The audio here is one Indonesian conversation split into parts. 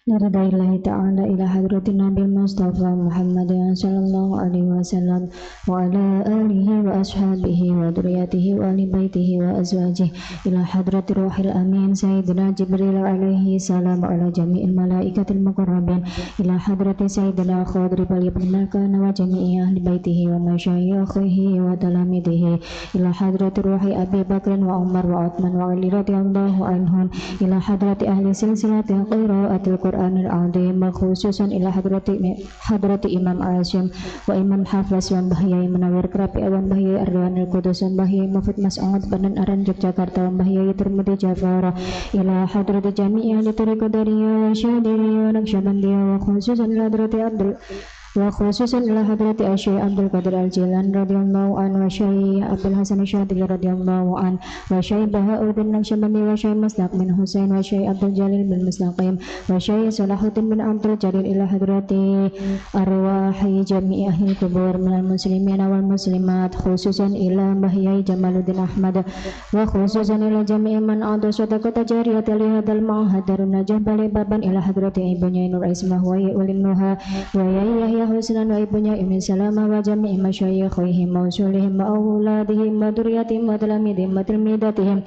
Lillahi ta'ala ila hadratin Nabi Mustafa Muhammad sallallahu alaihi wasallam wa ala alihi wa ashabihi wa duriyatihi wa ali baitihi wa azwajihi ila hadrati ruhil amin Sayyidina Jibril alaihi salam ala jami'il malaikatil muqarrabin ila hadrati Sayyidina Khadri bal ibn wa jami'i ahli baitihi wa masyayikhihi wa talamidihi ila hadrati ruhi Abi Bakr wa Umar wa Uthman wa Ali radhiyallahu anhum ila hadrati ahli silsilatil qiraatil Qur'an al-azim khususan ila hadrati Imam Asyam wa Imam Hafiz wa Bahyai Munawwir Kerapi Awan Bahyai Arwanil Qudus wa Bahyai Mufid Mas'ud Badan Aran Yogyakarta wa Bahyai Tirmidzi Jafar ila hadrati jami'i ahli tariqah Dariyah wa Syadiliyah wa Naqsyabandiyah wa khususan ila hadrati Syekh Abdul Qadir Al-Jilan radhiyallahu anhu wa Syekh Abdul Hasan Syadili radhiyallahu anhu wa Syekh Bahauddin Naqsyabandi wa Syekh Musnaq bin Husain wa Syekh Abdul Jalil bin Mustaqim wa Syekh Salahuddin bin Abdul Jalil ila hadrati arwahi jami'i ahli kubur minal muslimin wal muslimat khususan ila Bahyai Jamaluddin Ahmad wa khususan ila jami'i man adu sadaqata jariyah li hadzal ma'had Darun Najah Balikpapan ila hadrati ibunya Nur Ismah wa Ulin Nuha wa Yahya Husnan wa ibunya Umi Salamah wa jami'i masyayikhihim wa usulihim wa auladihim wa duriyatihim wa talamidihim wa tilmidatihim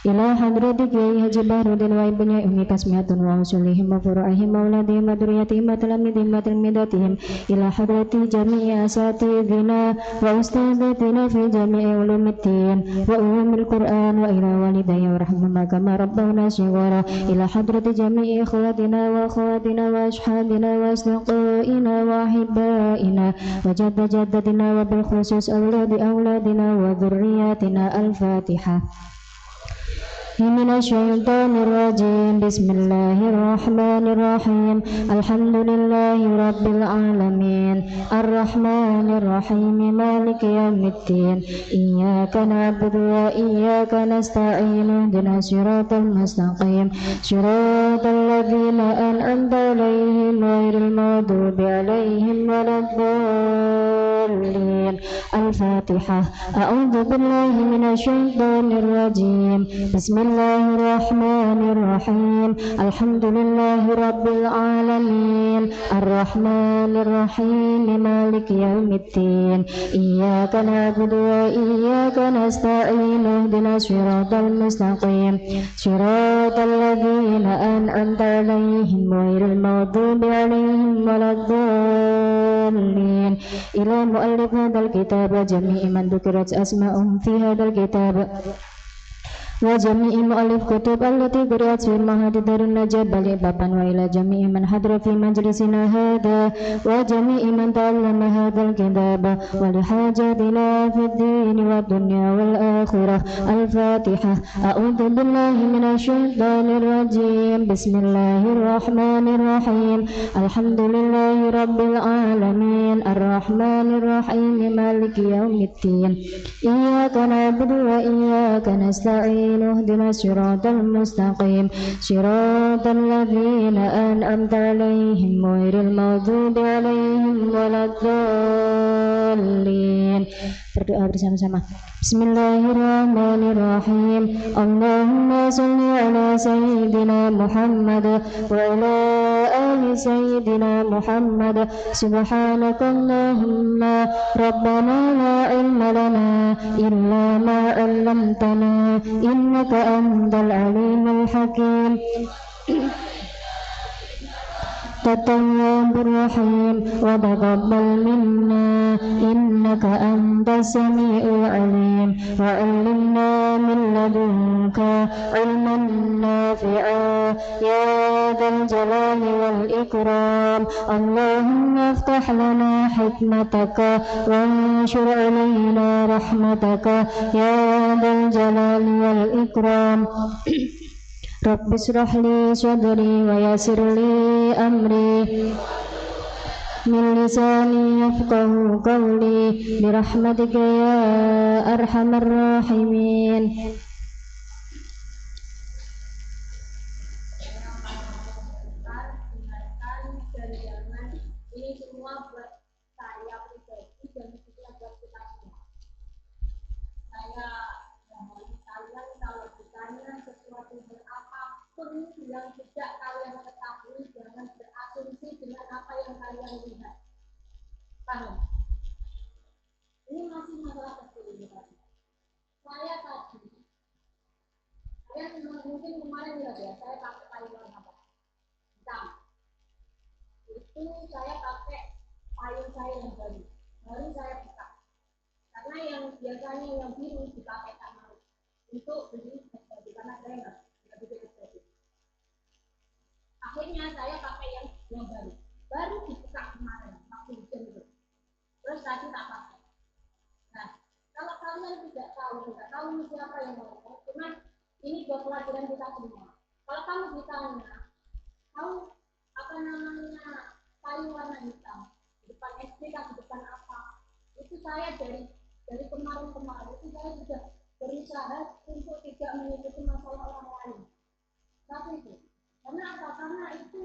ila hadrati Kiai Haji Bahrudin wa ibunya Umi Kasmiatun wa usulihim wa furu'ihim wa auladihim wa duriyatihim wa talamidihim wa tilmidatihim ila hadrati jami'i asatidina wa ustadatina fi jami'i ulumiddin wa ulumil Qur'an wa ila walidayya wa rahmama kama rabbana shighara ila hadrati jami'i ikhwatina wa akhawatina wa ashabina wa asdiqaina wa أحبائنا وجد جدتنا وبالخصوص أولادنا وذرياتنا الفاتحة من الشيطان الرجيم بسم الله الرحمن الرحيم الحمد لله رب العالمين الرحمن الرحيم مالك يوم الدين إياك نعبد وإياك نستعين اهدنا الصراط المستقيم صراط الذين أنعمت عليهم غير المغضوب عليهم ولا الضالين الفاتحة أعوذ بالله من الشيطان الرجيم بسم الله الرحمن الرحيم الحمد لله رب العالمين الرحمن الرحيم مالك يوم الدين إياك نعبد وإياك نستعين اهدنا الصراط المستقيم صراط الذين أنعمت عليهم غير المغضوب عليهم ولا الضالين إلى مؤلف هذا الكتاب وجميع من ذكرت أسماءهم في هذا الكتاب وجميع مؤلف كتب التي قرأت في المعهد دار النجاة Balikpapan وإلى جميع من حضر في مجلسنا هذا وجميع من تعلم هذا الكتاب ولحاجاتنا في الدين والدنيا والآخرة الفاتحة أعوذ بالله من الشيطان الرجيم بسم الله الرحمن الرحيم الحمد لله رب العالمين الرحمن الرحيم مالك يوم الدين إياك نعبد وإياك نستعين اهدنا الصراط المستقيم صراط الذين أنعمت عليهم غير المغضوب عليهم ولا الضالين. Berdoa bersama-sama. Bismillahirrahmanirrahim. Allahumma salli ala sayyidina Muhammad wa ala ali sayyidina Muhammad. Subhanakallahumma rabbana la ilma lana illa ma 'allamtana innaka antal alimul hakim. Tawwabur rahim wa taqabbal minna innaka antas samiul alim wa 'allimna min ladunka 'ilman nafi'a ya dzal jalali wal ikram. Allahumma iftah lana hikmataka wa anshur 'alaina rahmataka ya dzal jalali wal ikram. Rabbi israh li sadri wa yassir li amri min lisani yafqahu qawli birahmatika ya arhamar rahimin. Ini semua buat saya pribadi dan juga buat kita semua. Saya mohon kalian kalau ditanya sesuatu berapapun yang tidak kalian ketahui jangan melihat. Paham? Ini masih masalah kecil ini tadi. Saya tadi, kalian mungkin kemarin lihat ya, saya pakai payung warna apa? Hitam. Itu saya pakai payung saya yang baru saya buka. Karena yang biasanya yang biru dipakai sama untuk beli baju, karena saya nggak bisa baju. Akhirnya saya pakai yang baru dibuka kemarin waktu hujan itu. Terus tadi tak pakai. Nah, kalau kalian tidak tahu siapa yang ngomong, cuman ini buat pelajaran kita semua. Kalau kamu ditanya, tahu apa namanya payung warna hitam di depan SD di depan apa? Itu saya dari kemarin itu saya sudah berusaha untuk tidak mengikuti masalah orang lain. Tapi itu karena apa? Karena itu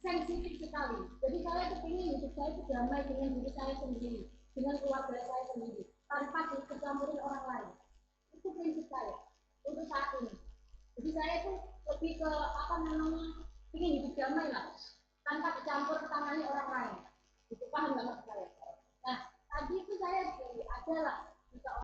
sensitif sekali. Jadi saya kepingin hidup saya itu damai dengan diri saya sendiri, dengan keluarga saya sendiri, tanpa dicampurin orang lain. Itu prinsip saya untuk saat ini. Jadi saya itu lebih ke apa namanya, ingin hidup damai lah, tanpa dicampur tangani orang lain. Itu paham nggak maksud saya? Nah, tadi itu saya adalah bisa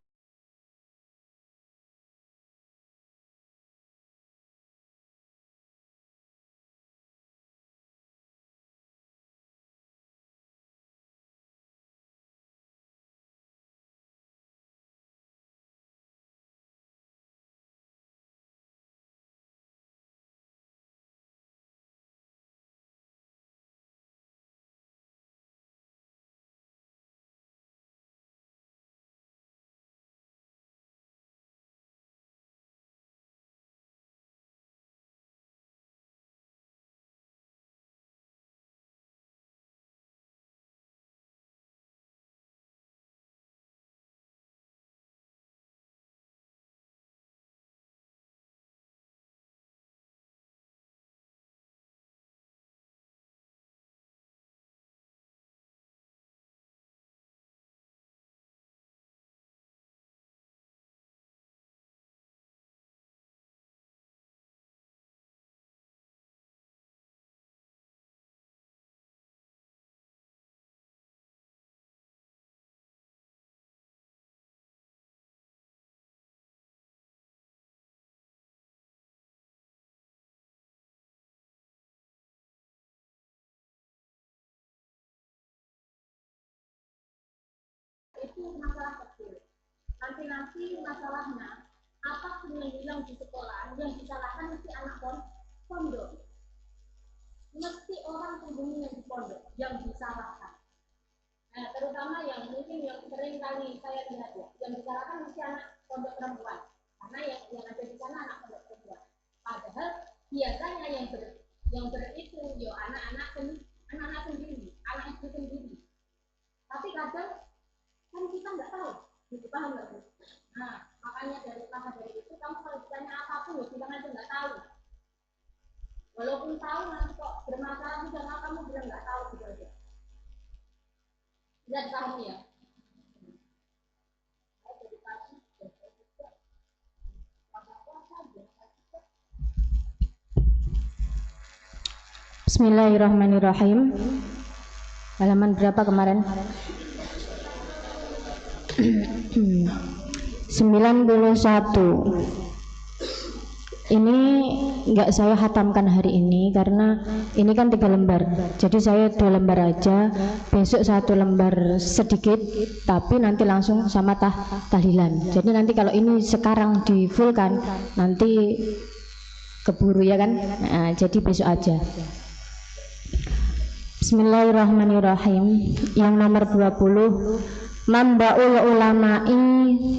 itu masalah kecil. Nanti masalahnya apapun yang bilang di sekolah yang disalahkan mesti anak pondok, mesti orang penghuni yang di pondok yang disalahkan. Nah, terutama yang mungkin yang sering kali saya lihat ya, yang disalahkan mesti anak pondok perempuan, karena yang ada di sana anak pondok perempuan. Padahal biasanya yang itu yo anak-anak sendiri, anak itu sendiri. Tapi kadang kan kita nggak tahu, gitu, paham nggak Bu? Nah, makanya dari itu kamu kalau ditanya apapun ya bilang aja nggak tahu. Walaupun tahu nanti kok bermasalah juga kamu bilang nggak tahu gitu aja. Tidak dipahami ya? Bismillahirrahmanirrahim. Halaman berapa kemarin? 91. Ini nggak saya hatamkan hari ini karena ini kan 3 lembar. Jadi saya 2 lembar aja. Besok 1 lembar sedikit, tapi nanti langsung sama tahlilan. Jadi nanti kalau ini sekarang di full kan, nanti keburu ya kan. Nah, jadi besok aja. Bismillahirrahmanirrahim. Yang nomor 20, mambaul ulama'i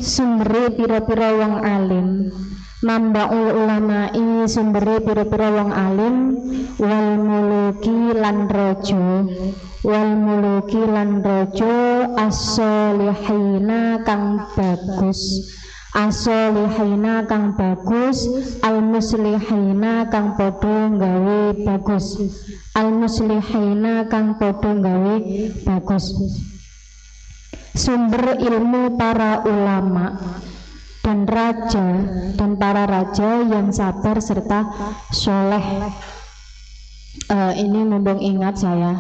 sumbere pira-pira wong alim. Mambaul ulama'i sumbere pira-pira wong alim, wal muluki lan raja as-solihina kang bagus, as-solihina kang bagus, al-muslihina kang padha gawe bagus, al-muslihina kang padha gawe bagus. Sumber ilmu para ulama dan para raja yang sabar serta soleh. Ini mumpung ingat saya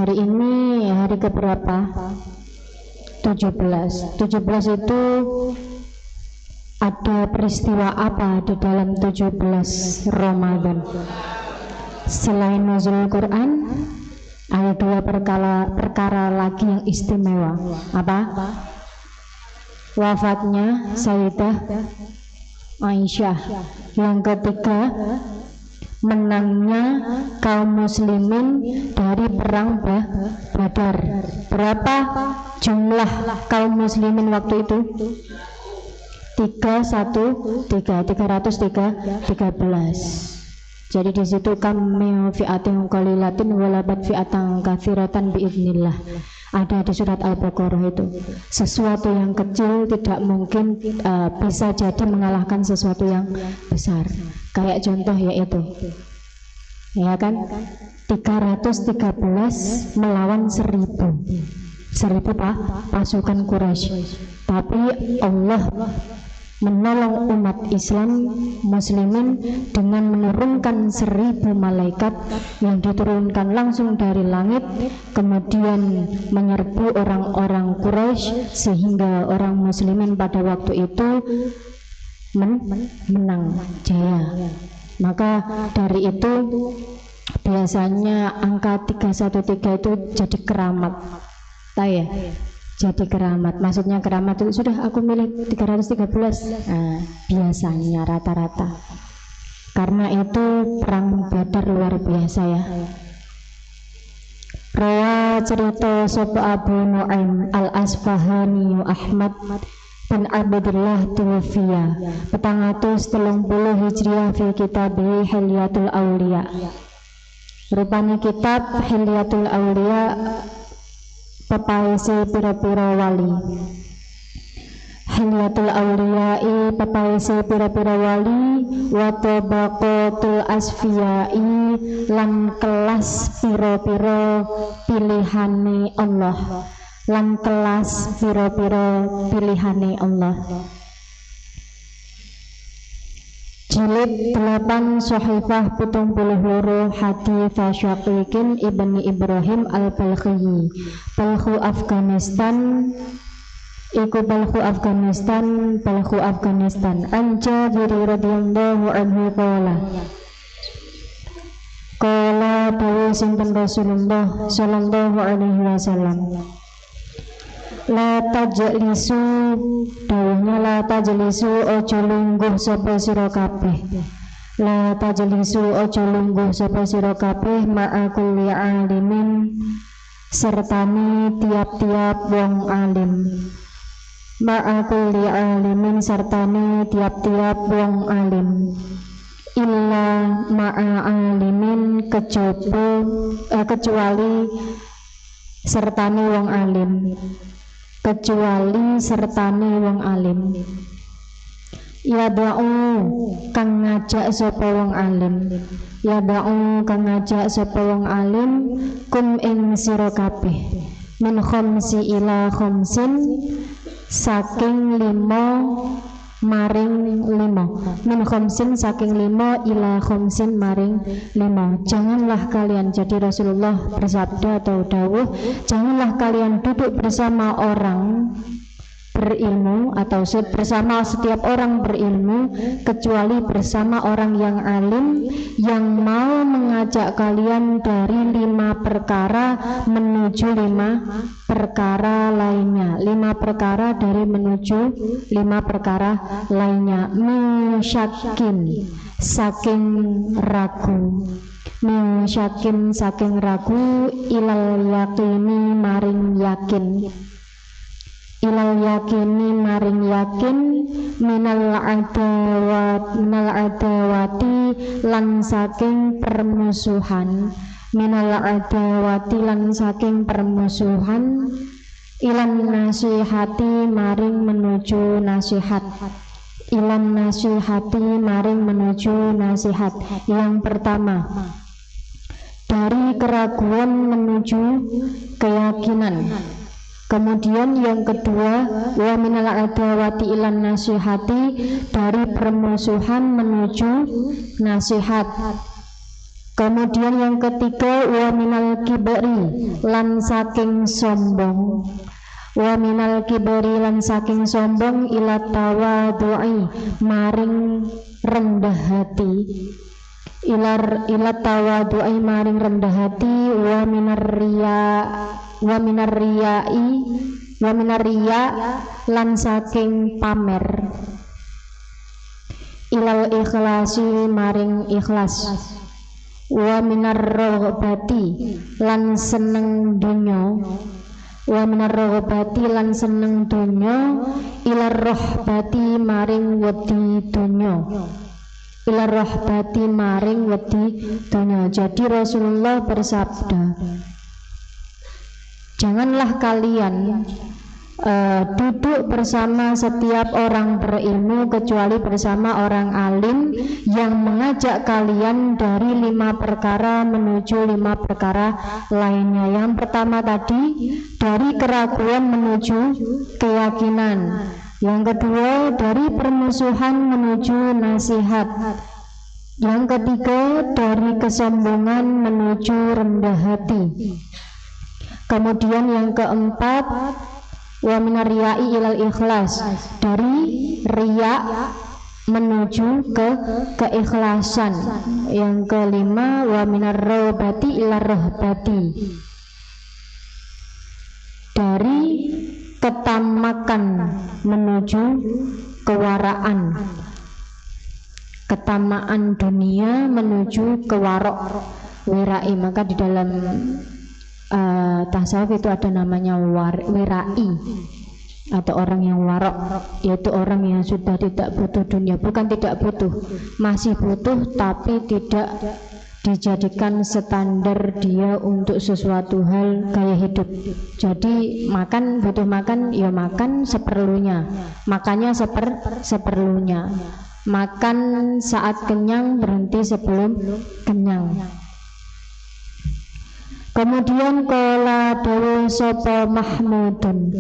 Hari ini hari keberapa? 17 itu ada peristiwa apa di dalam 17 Ramadan? Selain nuzul Quran, ada dua perkara lagi yang istimewa. Apa? Wafatnya Sayyidah Aisyah. Yang ketiga, menangnya kaum muslimin dari perang Badar. Berapa jumlah kaum muslimin waktu itu? 313. Jadi di situ kami fi'atin qalilatin walabat fi'atan katsiratan biidznillah. Ada di surat Al-Baqarah itu. Sesuatu yang kecil tidak mungkin bisa jadi mengalahkan sesuatu yang besar. Kayak contoh yaitu, ya kan, 313 melawan 1000 pasukan Quraisy. Tapi Allah menolong umat Islam muslimin dengan menurunkan 1000 malaikat yang diturunkan langsung dari langit, kemudian menyerbu orang-orang Quraisy sehingga orang muslimin pada waktu itu menang jaya. Maka dari itu biasanya angka 313 itu jadi keramat. Tahu ya? Jadi keramat, maksudnya keramat itu sudah aku milih 313. Biasanya rata-rata. Karena itu perang Badar luar biasa ya. Rawa cerita sapa Abu Nu'aim Al-Asfahani Ahmad bin Abdullah Tuwfiya 430 Hijriah fi kitabih Hilyatul Auliya. Rupanya kitab Hilyatul Auliya pepaisi pira-pira wali. Hilyatul Awliya'i pepaisi pira-pira wali, wa tabaqatul asfiyai lan kelas pira-pira pilihane Allah. Lan kelas pira-pira pilihane Allah. Jilid 8 Sahifah 72 Hadits Syaqiqin Ibni Ibrahim Al-Balkhi. Balkhu Afghanistan. Iku Balkhu Afghanistan. An Jabir radhiyallahu anhu qala dawu sinten Rasulullah sallallahu alaihi wasallam. La tajlisu, dawuhnya la tajlisu ojo lungguh sapa sira kabeh. La tajlisu ojo lungguh sapa sira kabeh ma'a kulli alimin sertane tiap-tiap wong alim. Ma'a kulli alimin sertane tiap-tiap wong alim. Illa ma'a alimin kecuali sertane wong alim. Kecuali sertane wong alim. Yada'u kang ngajak sapa wong alim. Yada'u kang ngajak sapa wong alim kum ing sira kabeh. Min khamsi ila khamsin saking 5 maring 5. Min khamsin saking 5 ila khamsin maring 5. Janganlah kalian, jadi Rasulullah bersabda atau dawuh, janganlah kalian duduk bersama orang berilmu atau bersama setiap orang berilmu kecuali bersama orang yang alim yang mau mengajak kalian dari 5 perkara menuju 5 perkara lainnya. 5 perkara dari menuju 5 perkara lainnya. Misyakin saking ragu. Misyakin saking ragu ilal yakini maring yakin. Ilal yakini maring yakin minal adawati lan saking permusuhan. Minal adawati lan saking permusuhan. Ilan nasihati maring menuju nasihat. Ilan nasihati maring menuju nasihat. Yang pertama, dari keraguan menuju keyakinan. Kemudian yang kedua, wa minal adawati ilan nasihati, dari permusuhan menuju nasihat. Kemudian yang ketiga, wa minal kibri, lan saking sombong. Wa minal kibri, lan saking sombong, ila tawadu'i, maring rendah hati. Ila tawadu'i, maring rendah hati. Wa minar riya, lan saking pamer. Ilal ikhlasi, maring ikhlas. Wa minar rohbati, lan seneng dunya. Wa minar rohbati, lan seneng dunya. Ilar rohbati, maring wedi dunya. Ilar rohbati, maring wedi dunya. Jadi Rasulullah bersabda, janganlah kalian duduk bersama setiap orang berilmu kecuali bersama orang alim yang mengajak kalian dari 5 perkara menuju 5 perkara lainnya. Yang pertama tadi, dari keraguan menuju keyakinan. Yang kedua, dari permusuhan menuju nasihat. Yang ketiga, dari kesombongan menuju rendah hati. Kemudian yang keempat, wa minar riya'i ilal ikhlas, dari riya menuju ke keikhlasan. Yang kelima, wa minar rohbati ilar rohbati, dari ketamakan menuju kewaraan. Ketamaan dunia menuju kewarok, wirai. Maka di dalam tasawuf itu ada namanya wirai, atau orang yang warok, yaitu orang yang sudah tidak butuh dunia. Bukan tidak butuh, masih butuh, tapi tidak dijadikan standar dia untuk sesuatu hal gaya hidup. Jadi butuh makan, ya makan seperlunya, makannya seperlunya, makan saat kenyang, berhenti sebelum kenyang. Kemudian qala dawu sapa Mahmudun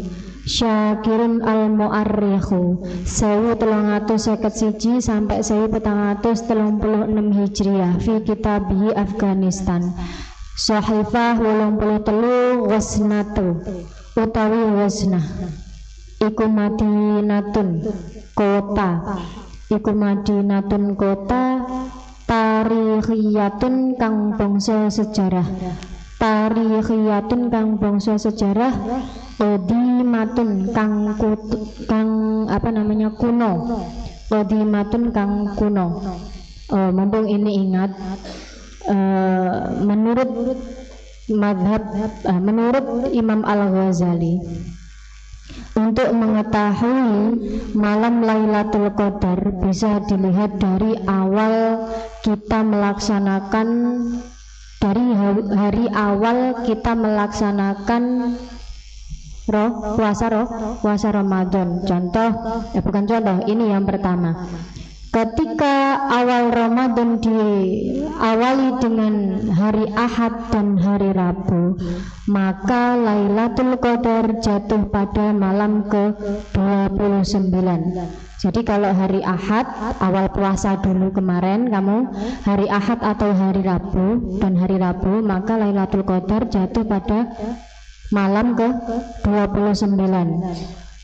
Syakirun al-Mu'arrikhu 1351 sampai 1436 Hijriah fi kitabihi Afghanistan Sahifah 83 wasnatu utawi wasnah iku madinatun kota, iku madinatun kota tarikhiyatun kang bangsa sejarah, tarikhiyatun kang bangsa sejarah, qadimatun kang kuno, qadimatun kang kuno. Mumpung ini ingat, menurut madhab, menurut Imam Al-Ghazali, untuk mengetahui malam Lailatul Qadar bisa dilihat dari awal kita melaksanakan, dari hari awal kita melaksanakan puasa Ramadan. Ini yang pertama. Ketika awal Ramadan diawali dengan hari Ahad dan hari Rabu, maka Lailatul Qadar jatuh pada malam ke-29. Jadi kalau hari Ahad, awal puasa dulu kemarin kamu, hari Ahad atau hari Rabu, dan hari Rabu, maka Lailatul Qadar jatuh pada malam ke-29.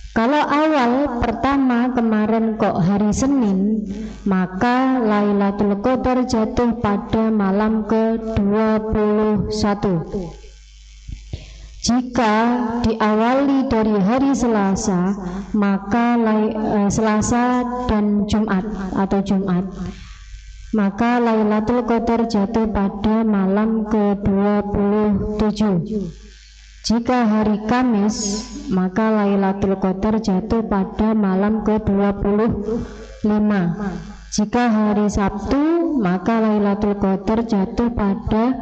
Kalau awal pertama kemarin kok hari Senin, maka Lailatul Qadar jatuh pada malam ke-21. Jika diawali dari hari Selasa, maka Selasa dan Jumat atau Jumat, maka Lailatul Qadar jatuh pada malam ke-27. Jika hari Kamis, maka Lailatul Qadar jatuh pada malam ke-25. Jika hari Sabtu, maka Lailatul Qadar jatuh pada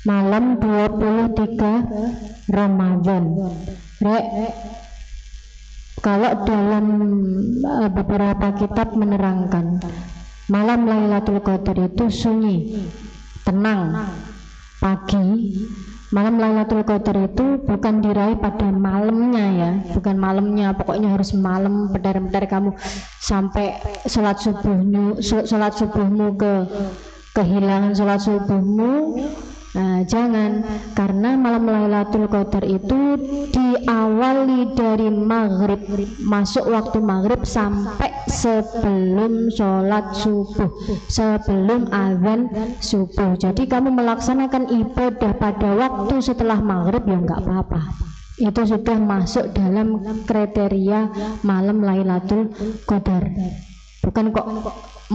malam 23 Ramadan. Kalau dalam beberapa kitab menerangkan, malam Lailatul Qadar itu sunyi, tenang, pagi. Malam Lailatul Qadar itu bukan diraih pada malamnya ya, bukan malamnya, pokoknya harus malam bedar-bedar kamu sampai sholat subuhmu ke kehilangan sholat subuhmu. Nah, jangan, karena malam Lailatul Qadar itu diawali dari maghrib, masuk waktu maghrib sampai sebelum sholat subuh, sebelum azan subuh. Jadi kamu melaksanakan ibadah pada waktu setelah maghrib ya nggak apa-apa. Itu sudah masuk dalam kriteria malam Lailatul Qadar. Bukan kok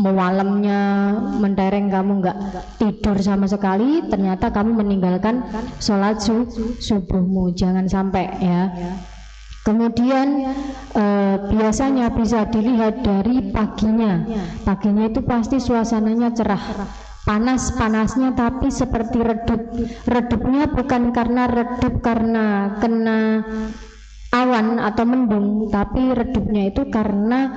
malamnya mentereng kamu nggak tidur sama sekali, ternyata kamu meninggalkan sholat subuhmu. Jangan sampai ya. Kemudian biasanya bisa dilihat dari paginya. Paginya itu pasti suasananya cerah, panas-panasnya tapi seperti redup. Redupnya bukan karena redup karena kena awan atau mendung, tapi redupnya itu karena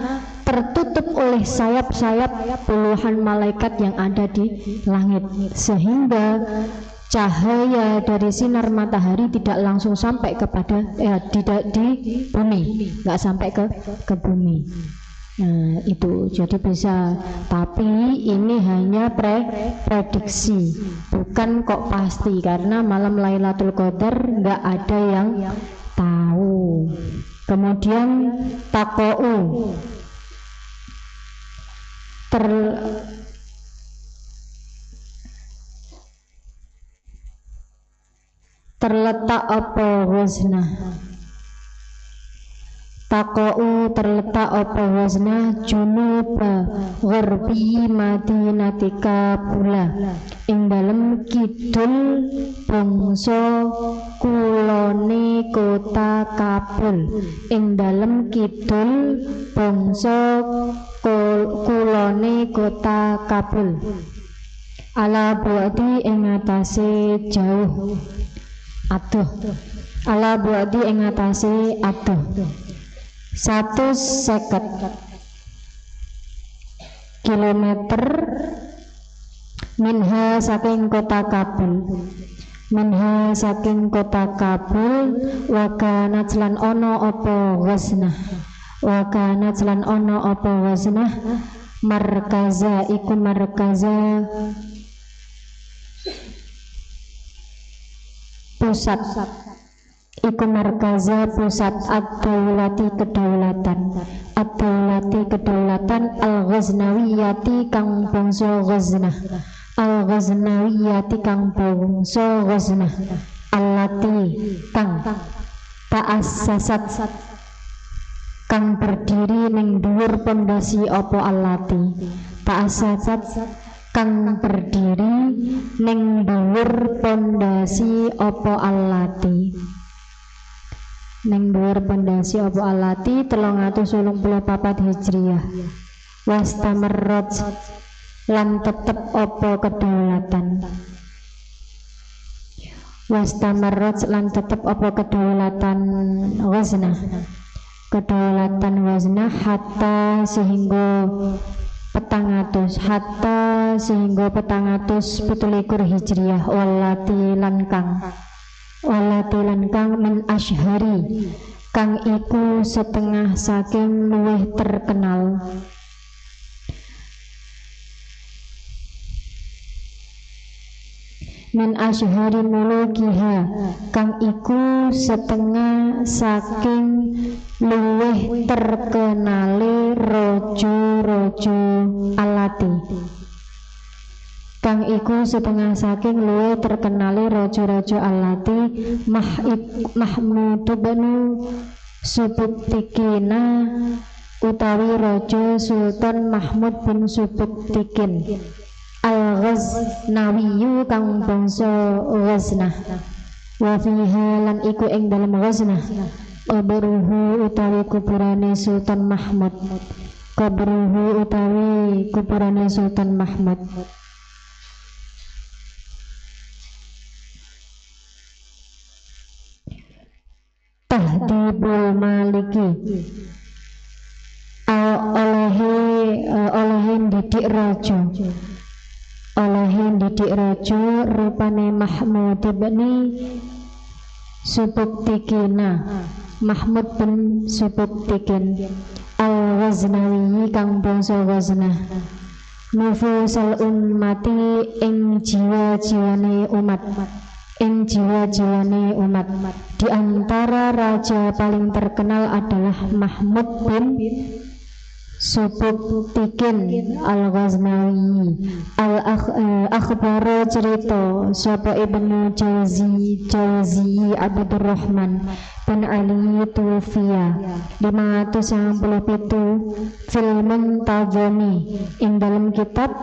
tertutup oleh sayap-sayap puluhan malaikat yang ada di langit, sehingga cahaya dari sinar matahari tidak langsung sampai kepada tidak di bumi, nggak sampai ke bumi. Nah itu jadi bisa, tapi ini hanya prediksi, bukan kok pasti, karena malam Lailatul Qadar nggak ada yang tahu. Kemudian takou, terletak apa waznah. Takou terletak apa waznah junuba gharbi madinatika pula, ing dalem kidul bangsa kulone kota Kabul, ing dalem kidul bangsa kulone kota Kabul. Ala buati ing atase jauh adoh, ala buati ing atase adoh 150 kilometer minha saking kota Kabul, minha saking kota Kabul. Wakanat lan ono apa waznah, wakanat lan ono apa waznah markaza iku markaza pusat, iku markaza pusat ad-daulati kedaulatan, ad-daulati kedaulatan al-Ghaznawiyati kang bangsa Ghaznah, al-Ghaznawiyati kang bangsa Ghaznah, allati kang ta'assasat kang berdiri ning dhuwur pondasi apa allati, ta'assasat kang berdiri ning dhuwur pondasi apa allati, ning dhuwur pondasi apa allati 384 Hijriah. Wastamarrat lan tetep apa kedaulatan, wastamarrat lan tetep apa kedaulatan Ghaznah, kedaulatan Ghaznah hatta sehingga 400, hatta sehingga 417 Hijriah. Walati lan kang min asyhari kang iku setengah saking luwih terkenal, min asyhari mulukiha kang iku setengah saking luwih terkenale rojo-rojo alati, kang iku setengah saking luwih terkenale rojo-rojo alati. Mahmud bin Subuktikina utawi rojo Sultan Mahmud bin Subuktikin al-Ghaznawiyu kang bangsa Ghaznah. Wa fiha lan iku ing dalem Ghaznah qabruhu utawi kuburane Sultan Mahmud, qabruhu utawi kuburane Sultan Mahmud. Tahdibul Maliki olehe didik raja, olehe didik raja rupane Mahmud bin Subuktikina, Mahmud bin Subuktikin al-Ghaznawi kang bangsa Ghaznah. nufusal ummati ing jiwa-jiwane umat, ing jiwa-jiwane umat. Di antara raja paling terkenal adalah Mahmud bin Subuktikin Al-Ghaznawi. Akhbaro cerita sapa Ibnu Jauzi Abdurrahman bin Ali Tufiya 597 fil Muntazami ing dalam kitab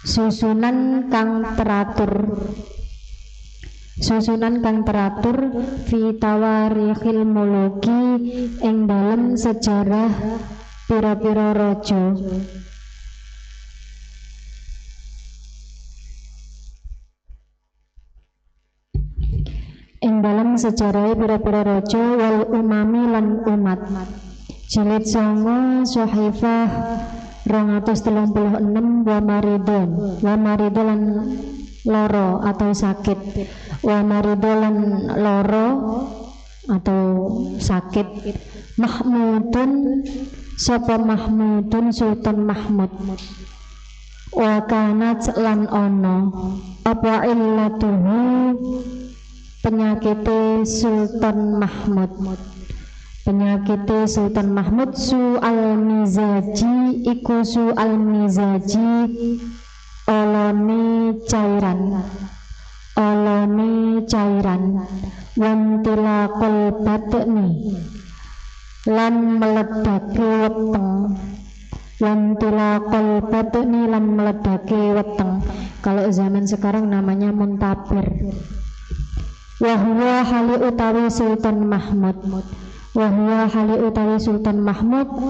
susunan kang teratur fi tawarikhil muluki ing dalam sejarah pira-pira raja. Ing dalam sejarah pira-pira raja wal umami lan umat. Jilid 9 Sahifah 236 wa maridon lan loro atau sakit, wa maridolan loro atau sakit. Mahmudun sapa Mahmudun Sultan Mahmud, wa kanat lan ono apa illatuhu penyakite Sultan Mahmud. Penyakite Sultan Mahmud su al-mizaji iku su al-mizaji olone cairan wantilaqul batni lan meledake weteng kalau zaman sekarang namanya muntabir. Wahwa hali utawi Sultan Mahmud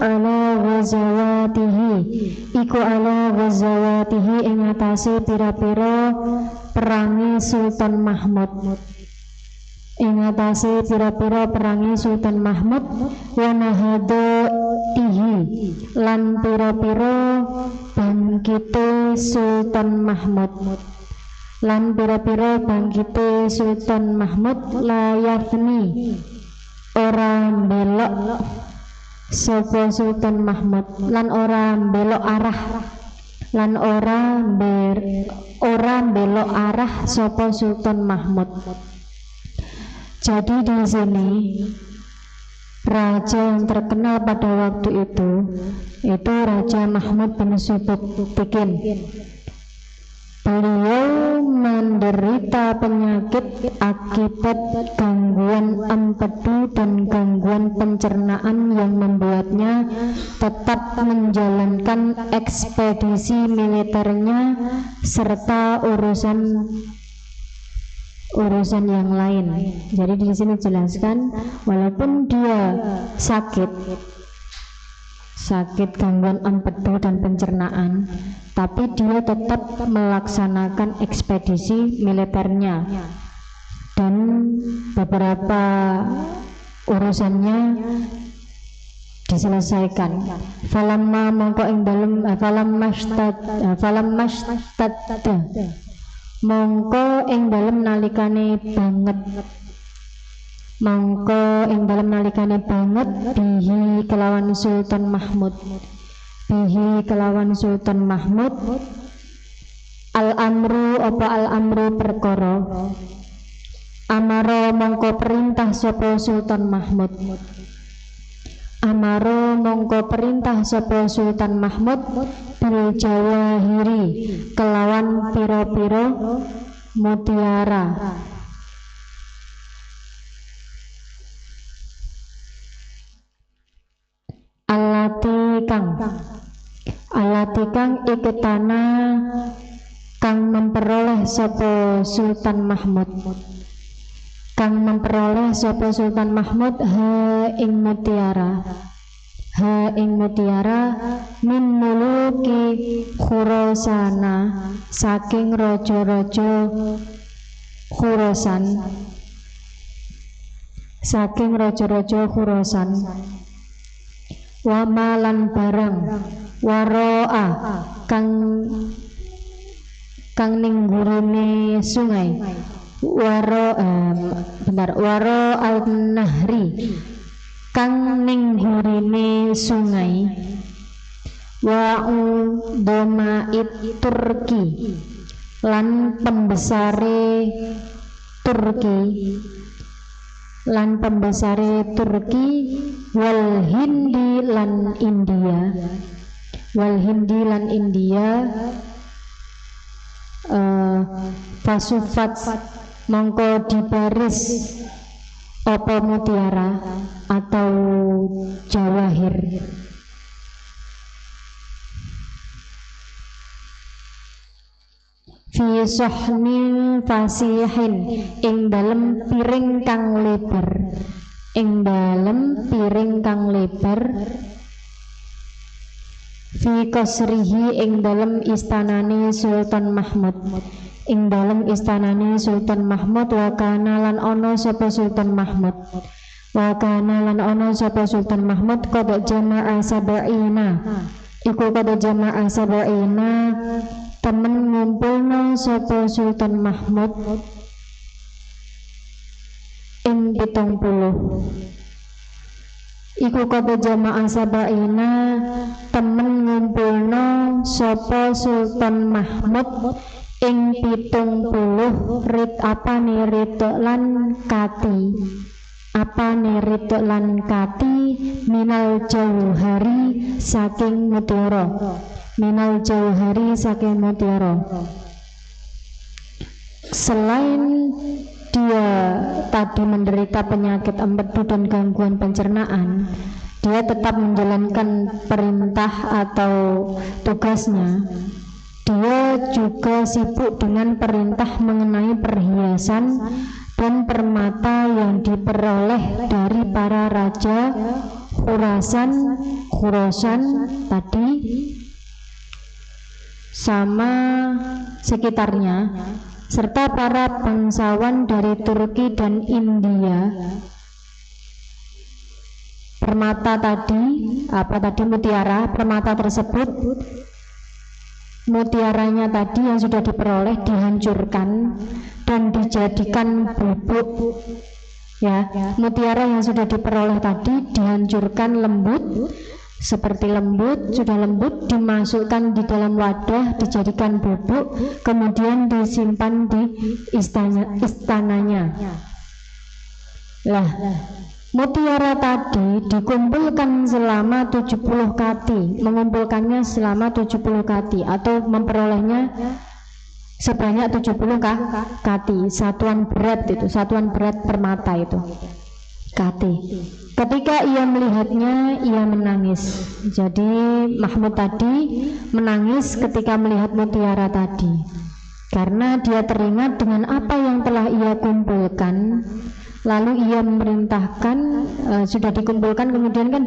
ala ghazawatihi ing atase pira-pira perangi Sultan Mahmud wa nahadatihi lan pira-pira bangkite Sultan Mahmud la yafni ora belok sapa Sultan Mahmud lan ora belok arah sapa Sultan Mahmud. Jadi di sini raja yang terkenal pada waktu itu Raja Mahmud bin Subuktikin. Beliau menderita penyakit akibat gangguan empedu dan gangguan pencernaan yang membuatnya tetap menjalankan ekspedisi militernya serta urusan yang lain. Jadi di sini jelaskan walaupun dia sakit gangguan empedu dan pencernaan, tapi dia tetap melaksanakan ekspedisi militernya dan beberapa urusannya diselesaikan. Falamma mongko ing dalem mongko ing dalem nalikane banget bihi kelawan Sultan Mahmud al-amru perkara amaro mongko perintah sapa Sultan Mahmud bil jawahiri kelawan pira-pira mutiara alati kang iketana kang memperoleh sapa Sultan Mahmud ha ing mutiara min muluki Khurasana saking raja-raja Khurasan wa malan barang waroa kang ning gurine sungai waro al-nahri kang ning gurine sungai wa udhama'it Turki lan pembesare Turki wal Hindi lan India fasufat mongko dibaris apa mutiara atau jawahir fi sohnin fasihin ing dalem piring kang lebar fi qasrihi ing dalem istanane Sultan Mahmud wa kana lan ana sapa Sultan Mahmud qad jama'a sab'ina temen ngumpulna sapa Sultan Mahmud ing 70 iku kata jamaah sabaina temen ngumpulna sapa Sultan Mahmud ing 70 rito lan kati minal jauhari saking mutiara selain dia tadi menderita penyakit empedu dan gangguan pencernaan, dia tetap menjalankan perintah atau tugasnya. Dia juga sibuk dengan perintah mengenai perhiasan dan permata yang diperoleh dari para raja Khurasan tadi sama sekitarnya, serta para bangsawan dari Turki dan India. Permata permata tersebut, mutiaranya tadi yang sudah diperoleh dihancurkan dan dijadikan bubuk. Ya, mutiara yang sudah diperoleh tadi dihancurkan sudah lembut dimasukkan di dalam wadah, dijadikan bubuk, kemudian disimpan di istananya. Lah, mutiara tadi dikumpulkan selama 70 kati, mengumpulkannya selama 70 kati atau memperolehnya sebanyak 70 kati, satuan berat permata itu kati. Ketika ia melihatnya, ia menangis. Jadi Mahmud tadi menangis ketika melihat mutiara tadi, karena dia teringat dengan apa yang telah ia kumpulkan. Lalu ia memerintahkan, sudah dikumpulkan, kemudian kan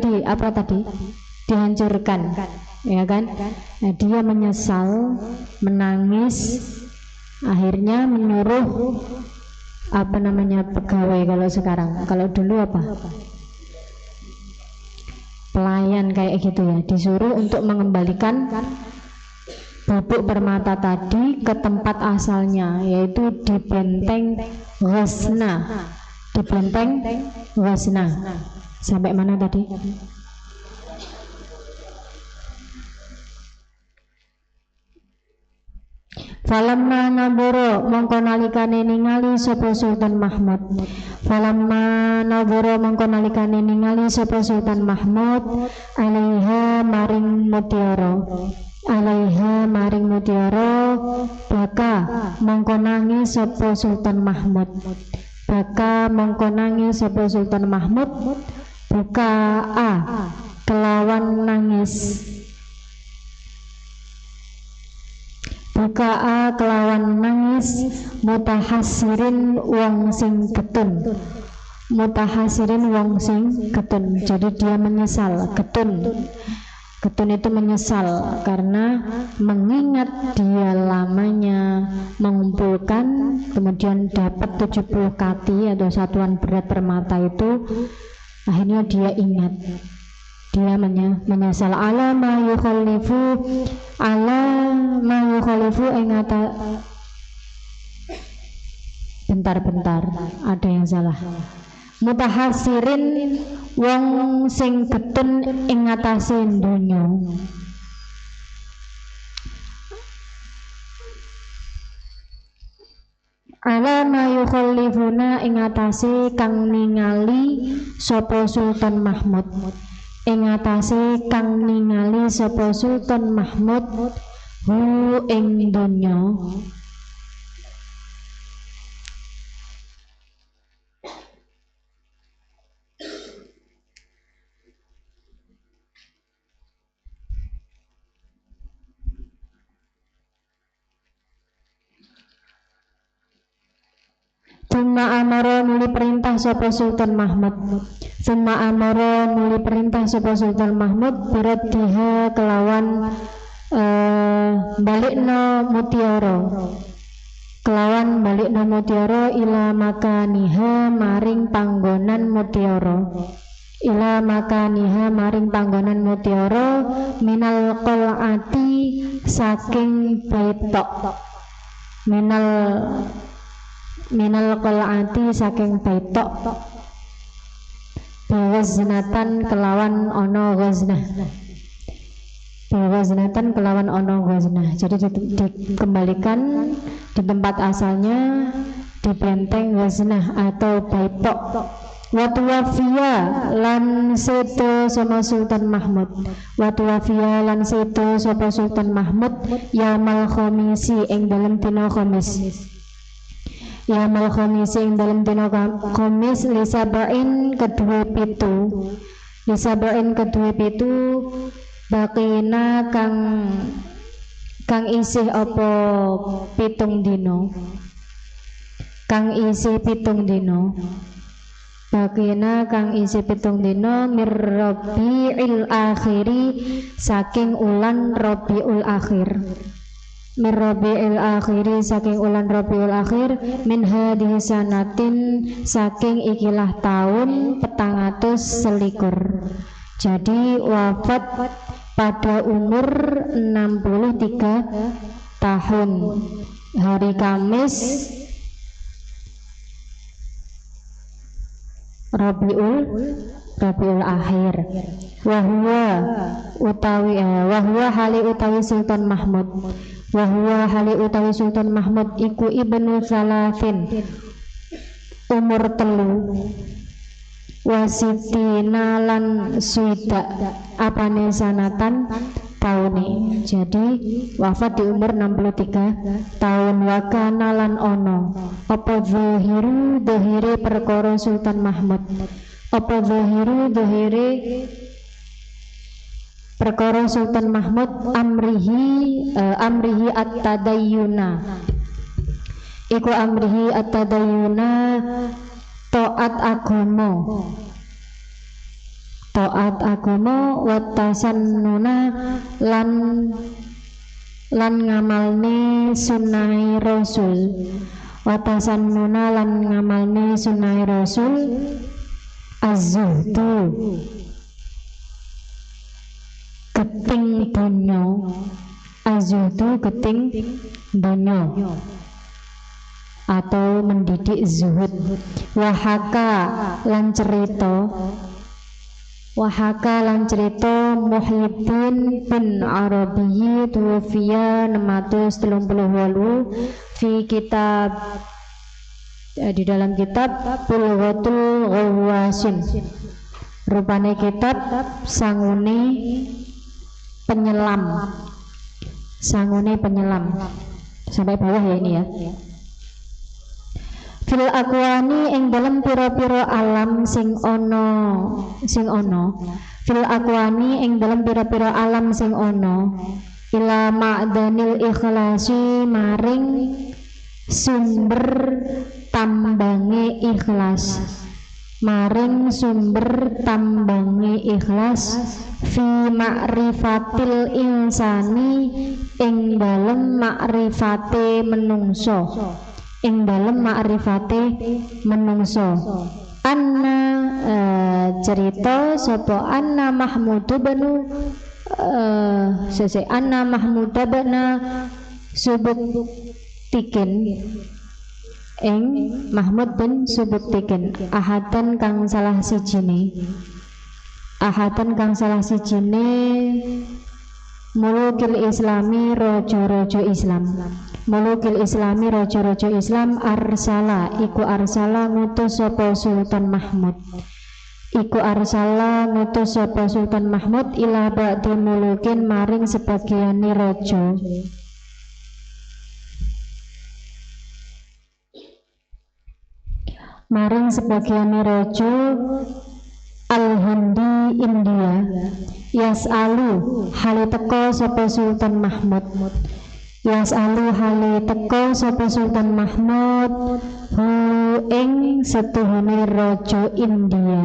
dihancurkan, ya kan? Nah, dia menyesal, menangis, akhirnya menyuruh pegawai kalau dulu pelayan kayak gitu ya, disuruh untuk mengembalikan bubuk permata tadi ke tempat asalnya, yaitu di benteng Ghazna. Sampai mana tadi? Falamma naboro mongko nalikane ningali sapa Sultan Mahmud. Alaiha maring mutiara baka mongko nangis sapa Sultan Mahmud. Buka kelawan nangis. Mutahasirin wong sing getun. Jadi dia menyesal. Getun itu menyesal karena mengingat dia lamanya mengumpulkan, kemudian dapat 70 kati atau satuan berat permata itu, akhirnya dia ingat. Dia menyesal ala ma yukhalifu bentar, ada yang salah. Mutahasirin wong sing getun ing ngatasé donya. ala ma yukhallifuna ing atase kang ningali sapa Sultan Mahmud, ing atase kang ningali sapa Sultan Mahmud hu ing donya Summa amara nuli perintah sapa Sultan Mahmud. Summa amara nuli perintah sapa Sultan Mahmud biraddiha kelawan balikna mutiara. Kelawan balikna mutiara ila makaniha maring panggonan mutiara. Ila makaniha maring panggonan mutiara minal qal'ati saking baitok. Minal qal'ati saking baitok bawaznatan kelawan ono ghaznah. Bawaznatan kelawan ono ghaznah. Jadi dikembalikan di tempat asalnya di benteng ghaznah atau baitok. Wa tuwafiya lan sedo sama Sultan Mahmud. Wa tuwafiya lan sedo sapa Sultan Mahmud yaumul khamisi ing dalem dina Khamis. Yaumul khamisi ing dalem dina Khamis lisabain kedua pitu. Lisabain kedua pitu bakina kang isih apa pitung dino. Kang isih pitung dino. Bakina kang isi pitung dino mirrabi'il akhiri saking ulan Rabiul Akhir. Mirrabi'il akhiri saking ulan Rabiul Akhir min hadhihi sanatin saking ikilah tahun 421. Jadi wafat pada umur 63 tahun hari Kamis Rabiul Akhir. Wahwa hali utawi Sultan Mahmud. Wahwa hali utawi Sultan Mahmud iku ibnu salafin umur telu wasitina lan suida apane sanatan taune. Jadi wafat di umur 63 tahun. Wakana lan ono apa zahiru dhahire perkara Sultan Mahmud. Apa zahiru dhahire perkara Sultan Mahmud amrihi at-tadayyuna. Iku amrihi at-tadayyuna taat agama wa tasannuna lan ngamalne sunnahe Rasul. Wa tasannuna lan ngamalne sunnahe Rasul. Az-zuhdu keting donya. Az-zuhdu keting donya atau mendidik zuhud. Wahaka lan cerita Muhyiddin bin Arabi tuwafiya 638 fi kitab di dalam kitab Bulghatul Ghawwasin. Rupane kitab sangune penyelam. Sampai bawah ya ini ya. Fil akwani ing dalam pira-pira alam sing ono fil akwani ing dalam pira-pira alam sing ono ila ma'danil ikhlasi maring sumber tambange ikhlas. Maring sumber tambange ikhlas fi ma'rifatil insani ing dalem ma'rifate menungso. Ing dalem ma'rifate menungso. Anna cerita sapa Anna Mahmud bin Anna Mahmud bin Subuktikin ing Mahmud bin Subuktikin ahatan kang salah sijine mulukil islami rojo-rojo Islam. mulukil islami raja-raja Islam arsala ngutus sapa Sultan Mahmud ila ba'di mulukin maring sebagiane raja Al-Hindi India yas'alu hale teko sapa Sultan Mahmud hu ing setuhane raja India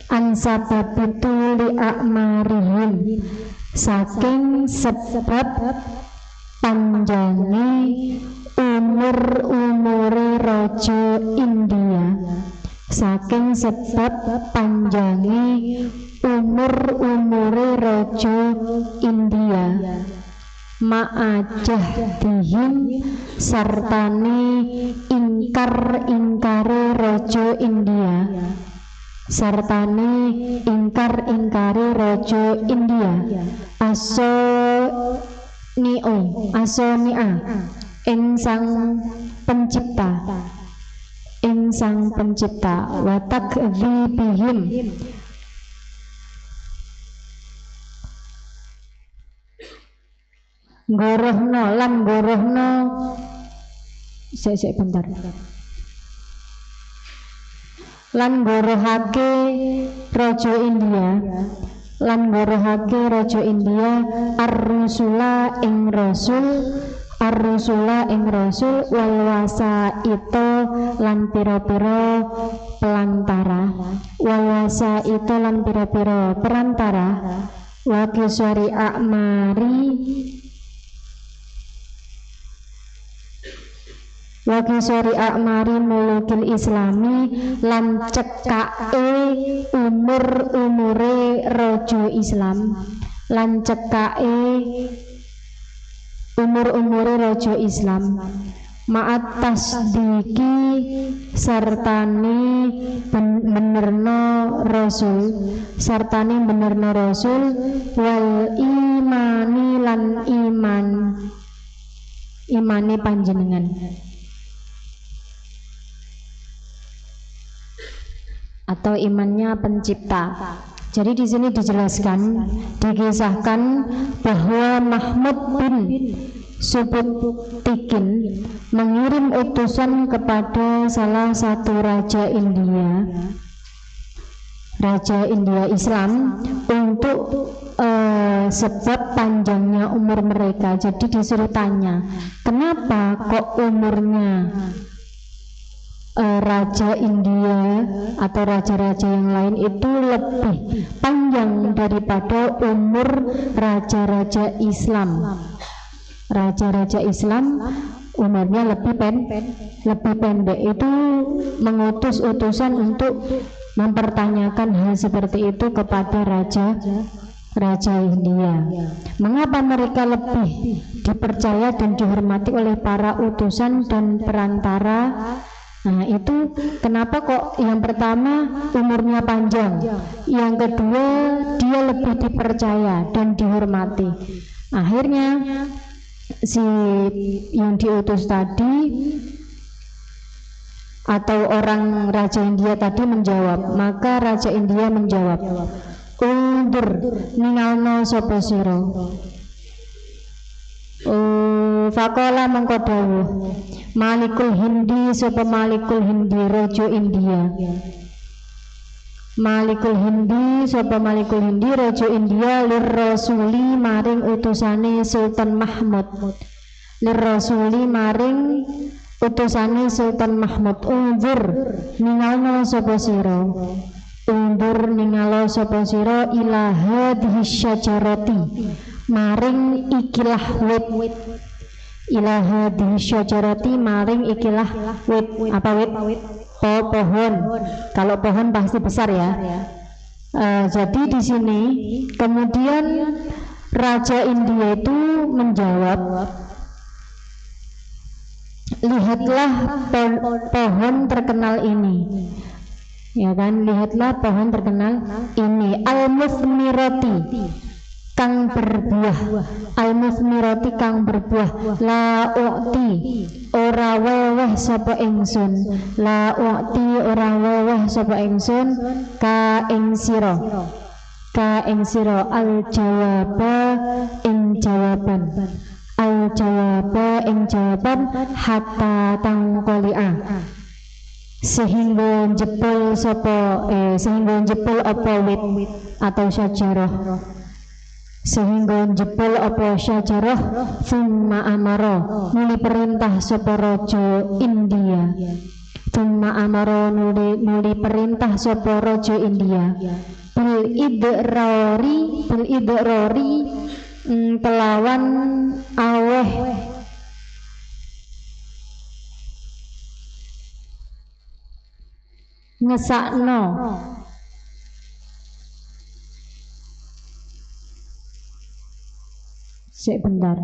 an sababitu li a'marihim saking sebab panjange umure raja India umure raja India ma'ajah dihim sartane ingkare raja India asoni'a ing sang pencipta wa takdzibihim gorohno lan gorohake raja India ar-rusula ing rasul wal wasaito lan pira-pira perantara wa kisari a'mari mulukil islami lan cekake umure raja Islam ma'at tasdiki sertane benerno rasul wal imani lan imane panjenengan atau imannya pencipta. Jadi di sini dikisahkan bahwa Mahmud bin Subutikin mengirim utusan kepada salah satu raja India Islam untuk sebab panjangnya umur mereka. Jadi disuruh tanya, kenapa kok umurnya raja India atau raja-raja yang lain itu lebih panjang daripada umur raja-raja Islam. Raja-raja Islam umurnya lebih pendek. Itu mengutus utusan untuk mempertanyakan hal seperti itu kepada raja India. Mengapa mereka lebih dipercaya dan dihormati oleh para utusan dan perantara? Nah, itu kenapa kok yang pertama umurnya panjang, yang kedua dia lebih dipercaya dan dihormati. Akhirnya si yang diutus tadi atau orang raja India tadi menjawab, maka raja India menjawab, undur ningalno sapa sira. Faqala mangko dawuh Malikul Hindi sapa Malikul Hindi raja India. Malikul Hindi raja India lirrasuli maring utusane Sultan Mahmud. Undur ningalno sapa sira ila hadhihi syajarati maring ikilah wit. Apa wit? Pohon. Kalau pohon pasti besar ya. Jadi di sini kemudian Raja India itu menjawab, lihatlah pohon terkenal ini. Ya kan, lihatlah pohon terkenal ini, al-musmirati, kang berbuah, al-muthmirati kang berbuah, la u'ti ora weweh sapa ingsun, la u'ti ora weweh sapa ingsun ka ing sira al jawaba ing jawaban, al jawaba ing jawaban hatta tangkolia sehingga jebol apa wit atau syajarah, sehingga jebol apa syajarah, thumma amara nuli perintah sapa raja India, thumma amara nuli perintah sapa raja India bil idrari kelawan aweh ngesakno bentar.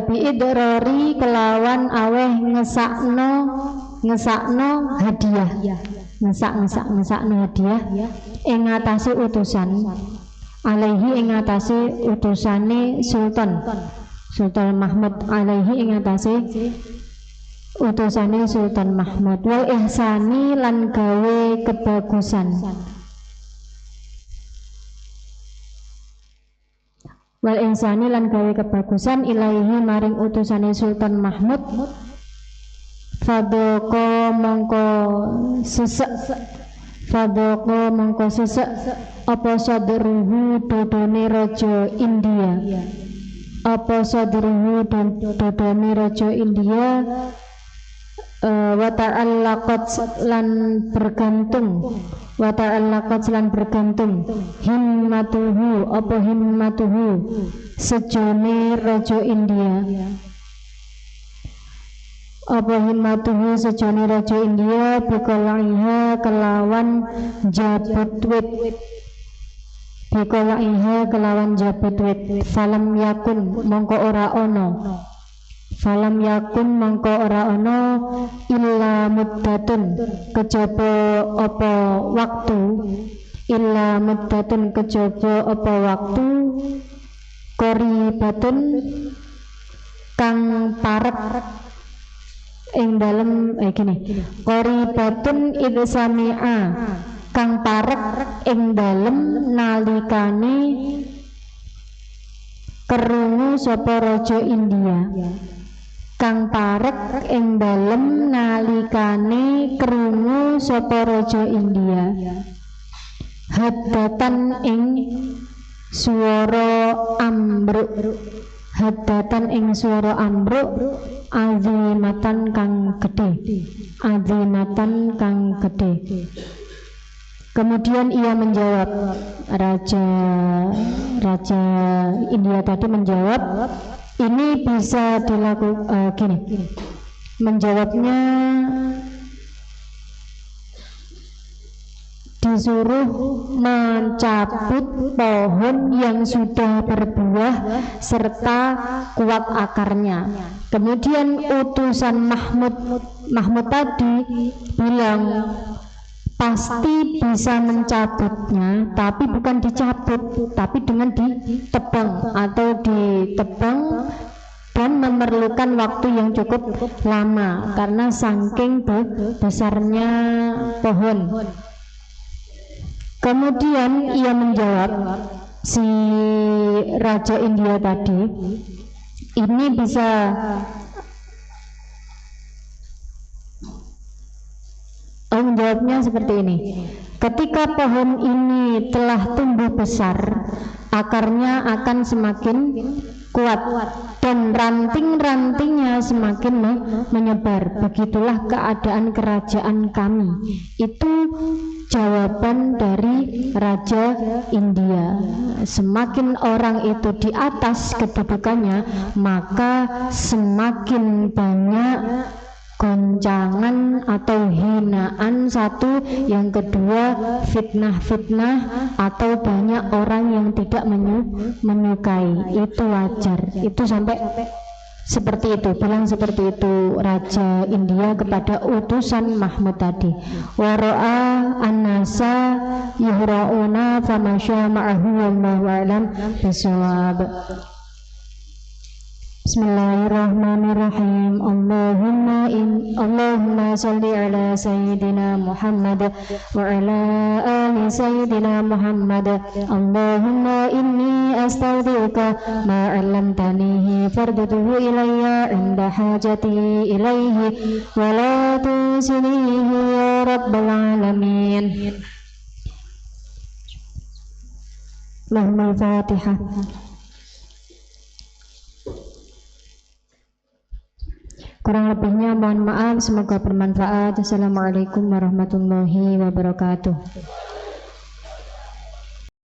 Biidrari kelawan aweh ngesakno hadiah, ngesakno hadiah ing atase utusan alaihi ing atase utusane Sultan Mahmud, alaihi ing atase utusane Sultan Mahmud, wal ihsani lan gawe kebagusan, wal ihsani lan gawe kebagusan ilaihi maring utusane Sultan Mahmud, fadoko mongko sesek apa sadruhu dodone raja India, apa sadruhu dodone raja India, wa ta'allaqat lan bergantung himmatuhu sejone raja India, apa himmatuhu sejone raja India bikolaiha kelawan jabut wit, falam yakun mongko ora ono illa muddatun kejaba apa waktu qoribatun kang parek ing dalem qoribatun idsami'a kang parek ing dalem nalikane kerungu sapa raja India, kang parek ing dalem nalikane krungu sapa raja India, haddatan ing swara ambruk, azimatan kang gedhe. Kemudian ia menjawab, Raja India tadi menjawab, ini bisa dilakukan gini. Menjawabnya disuruh mencabut pohon yang sudah berbuah serta kuat akarnya. Kemudian utusan Mahmud tadi bilang pasti bisa mencabutnya, tapi bukan dicabut, tapi dengan ditebang dan memerlukan waktu yang cukup lama karena saking besarnya pohon. Kemudian ia menjawab, si Raja India tadi, ini bisa menjawabnya seperti ini. Ketika pohon ini telah tumbuh besar, akarnya akan semakin kuat dan ranting-rantingnya semakin menyebar. Begitulah keadaan kerajaan kami. Itu jawaban dari Raja India. Semakin orang itu di atas kedudukannya, maka semakin banyak goncangan atau hinaan satu, yang kedua fitnah-fitnah atau banyak orang yang tidak menyukai. Itu wajar, itu sampai Seperti itu, bilang seperti itu Raja India kepada utusan Mahmud tadi. Wara'a an-nasa yuhra'una famasya ma'ahu wallahu a'lam bisawab. Bismillahirrahmanirrahim. Allahumma salli ala sayyidina Muhammad wa ala ali sayyidina Muhammad. Allahumma inni astaudiuka ma 'allamtanihi farduduhu ilayya 'inda hajati ilayhi wa la tunsinihi ya rabbal alamin. Allahumma al-Fatihah. Kurang lebihnya mohon maaf, semoga bermanfaat. Assalamualaikum warahmatullahi wabarakatuh.